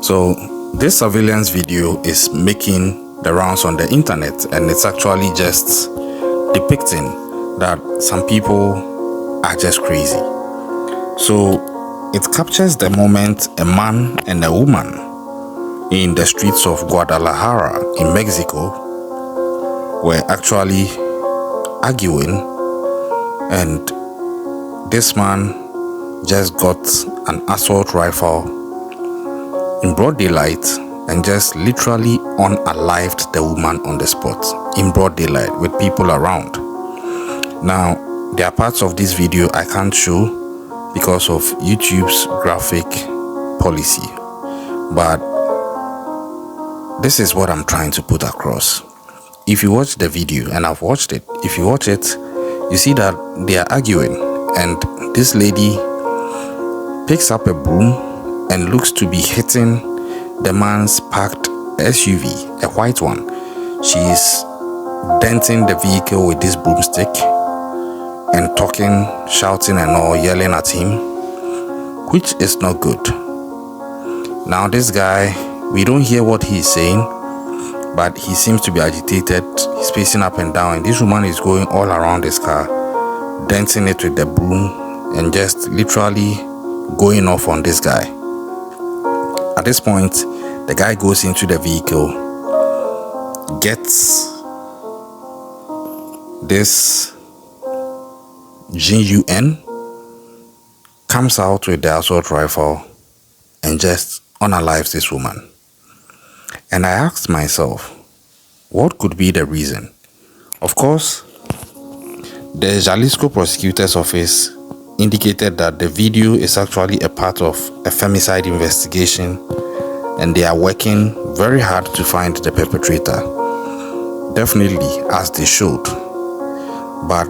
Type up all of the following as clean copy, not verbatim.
So this surveillance video is making the rounds on the internet, and it's actually just depicting that some people are just crazy. So it captures the moment a man and a woman in the streets of Guadalajara in Mexico were actually arguing, and this man just got an assault rifle in broad daylight and just literally unalived the woman on the spot in broad daylight with people around. Now, there are parts of this video I can't show because of YouTube's graphic policy, but this is what I'm trying to put across. If you watch the video, and I've watched it, if you watch it, you see that they are arguing, and this lady picks up a broom and looks to be hitting the man's parked SUV, a white one. She is denting the vehicle with this broomstick and talking, shouting and all, yelling at him, which is not good. Now this guy, we don't hear what he's saying, but he seems to be agitated. He's pacing up and down, and this woman is going all around his car, denting it with the broom and just literally going off on this guy. At this point, the guy goes into the vehicle, gets this gun, comes out with the assault rifle and just unalives this woman. And I asked myself, what could be the reason? Of course, the Jalisco Prosecutor's office indicated that the video is actually a part of a femicide investigation, and they are working very hard to find the perpetrator. Definitely, as they should. But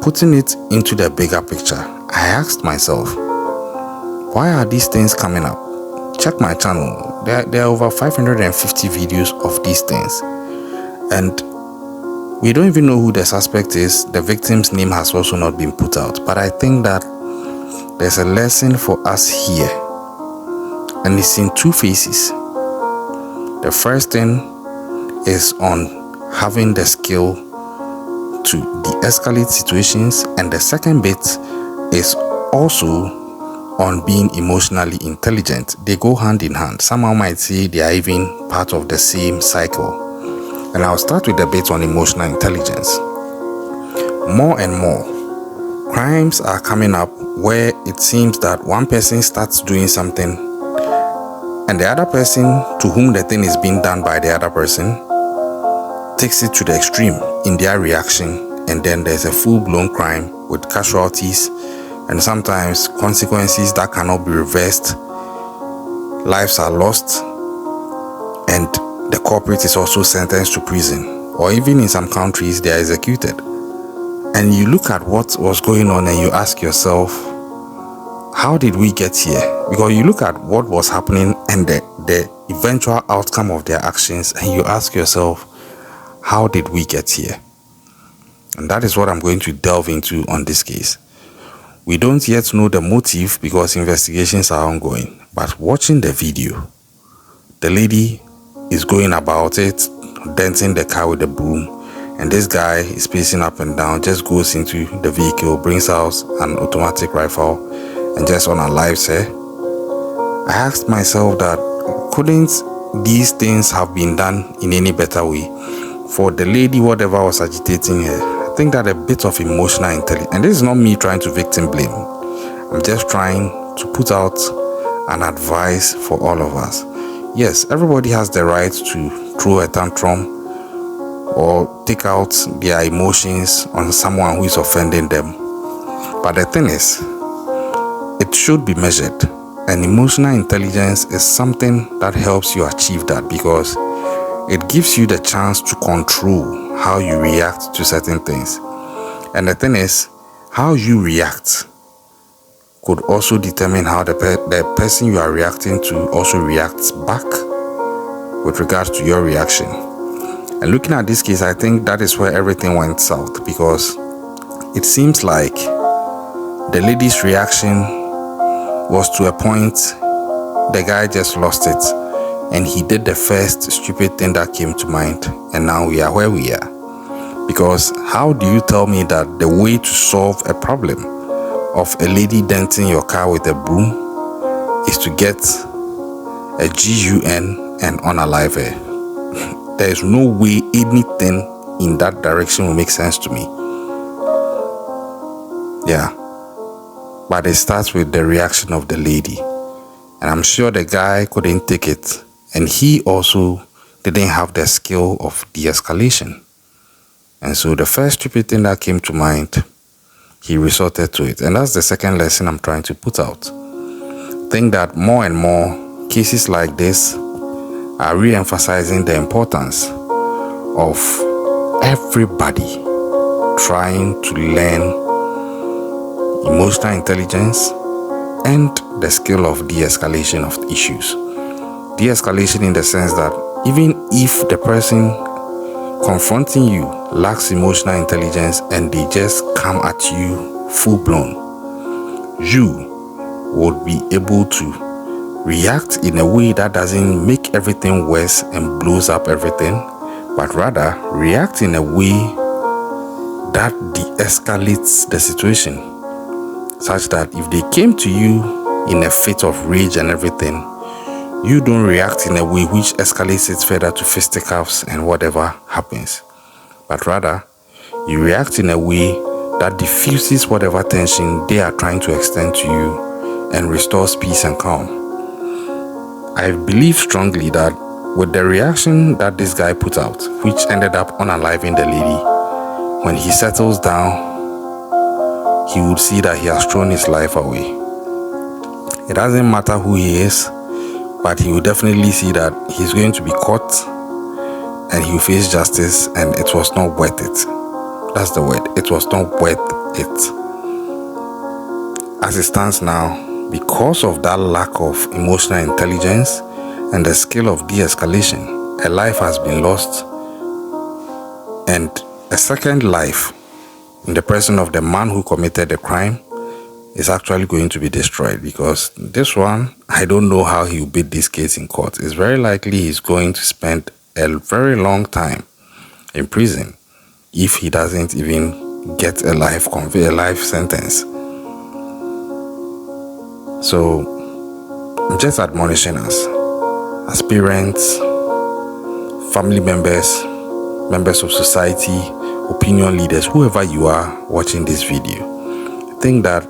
putting it into the bigger picture, I asked myself, why are these things coming up? Check my channel. There are over 550 videos of these things, and we don't even know who the suspect is. The victim's name has also not been put out, but I think that there's a lesson for us here, and it's in two phases. The first thing is on having the skill to de-escalate situations, and the second bit is also on being emotionally intelligent. They go hand in hand. Someone might say they are even part of the same cycle. And I'll start with a bit on emotional intelligence. More and more crimes are coming up where it seems that one person starts doing something, and the other person to whom the thing is being done by the other person takes it to the extreme in their reaction, and then there's a full-blown crime with casualties and sometimes consequences that cannot be reversed. Lives are lost, and the culprit is also sentenced to prison, or even in some countries they are executed. And you look at what was going on and you ask yourself, how did we get here? Because you look at what was happening and the eventual outcome of their actions, and you ask yourself, how did we get here? And that is what I'm going to delve into on this case. We don't yet know the motive because investigations are ongoing, but watching the video, the lady is going about it, denting the car with the broom, and this guy is pacing up and down, just goes into the vehicle, brings out an automatic rifle and just unalives her. I asked myself that, couldn't these things have been done in any better way? For the lady, whatever was agitating her, I think that a bit of emotional intelligence, and this is not me trying to victim blame, I'm just trying to put out an advice for all of us. Yes, everybody has the right to throw a tantrum or take out their emotions on someone who is offending them. But the thing is, it should be measured. And emotional intelligence is something that helps you achieve that, because it gives you the chance to control how you react to certain things. And the thing is, how you react could also determine how the person you are reacting to also reacts back with regards to your reaction. And looking at this case, I think that is where everything went south, because it seems like the lady's reaction was to a point the guy just lost it and he did the first stupid thing that came to mind, and now we are where we are. Because how do you tell me that the way to solve a problem of a lady denting your car with a broom is to get a GUN and unalive her? There is no way anything in that direction will make sense to me. Yeah. But it starts with the reaction of the lady. And I'm sure the guy couldn't take it. And he also didn't have the skill of de-escalation. And so the first stupid thing that came to mind, he resorted to it. And that's the second lesson I'm trying to put out. I think that more and more cases like this are re-emphasizing the importance of everybody trying to learn emotional intelligence and the skill of de-escalation of issues. De-escalation in the sense that even if the person confronting you lacks emotional intelligence and they just come at you full-blown, you would be able to react in a way that doesn't make everything worse and blows up everything, but rather react in a way that de-escalates the situation, such that if they came to you in a fit of rage and everything, you don't react in a way which escalates it further to fisticuffs and whatever happens, but rather you react in a way that diffuses whatever tension they are trying to extend to you and restores peace and calm. I believe strongly that with the reaction that this guy put out, which ended up unaliving the lady, when he settles down, he would see that he has thrown his life away. It doesn't matter who he is, but he will definitely see that he's going to be caught and he will face justice, and it was not worth it. That's the word. It was not worth it. As it stands now, because of that lack of emotional intelligence and the skill of de-escalation, a life has been lost, and a second life in the person of the man who committed the crime is actually going to be destroyed, because this one, I don't know how he will beat this case in court. It's very likely he's going to spend a very long time in prison if he doesn't even get a life sentence. So I'm just admonishing us as parents, family members, members of society, opinion leaders, whoever you are watching this video. I think that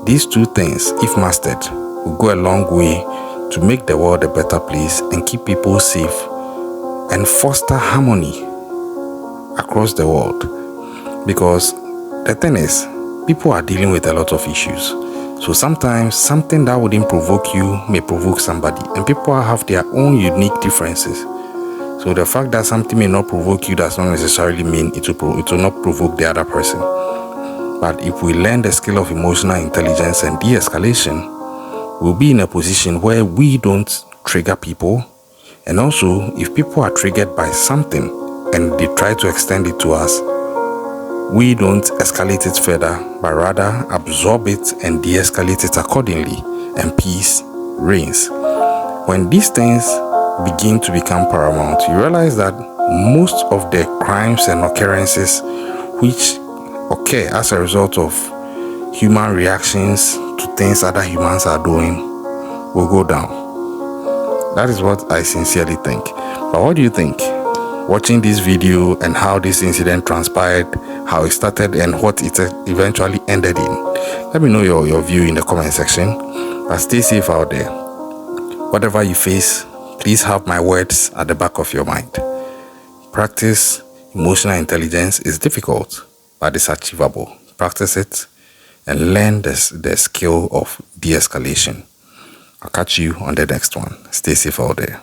these two things, if mastered, will go a long way to make the world a better place and keep people safe and foster harmony across the world. Because the thing is, people are dealing with a lot of issues. So sometimes something that wouldn't provoke you may provoke somebody, and people have their own unique differences. So the fact that something may not provoke you does not necessarily mean it will not provoke the other person. But if we learn the skill of emotional intelligence and de-escalation, we'll be in a position where we don't trigger people. And also, if people are triggered by something and they try to extend it to us, we don't escalate it further, but rather absorb it and de-escalate it accordingly, and peace reigns. When these things begin to become paramount, you realize that most of the crimes and occurrences which occur as a result of human reactions to things other humans are doing will go down. That is what I sincerely think. But what do you think? Watching this video and how this incident transpired, how it started and what it eventually ended in. Let me know your view in the comment section. But stay safe out there. Whatever you face, please have my words at the back of your mind. Practice emotional intelligence is difficult, but it's achievable. Practice it and learn the skill of de-escalation. I'll catch you on the next one. Stay safe out there.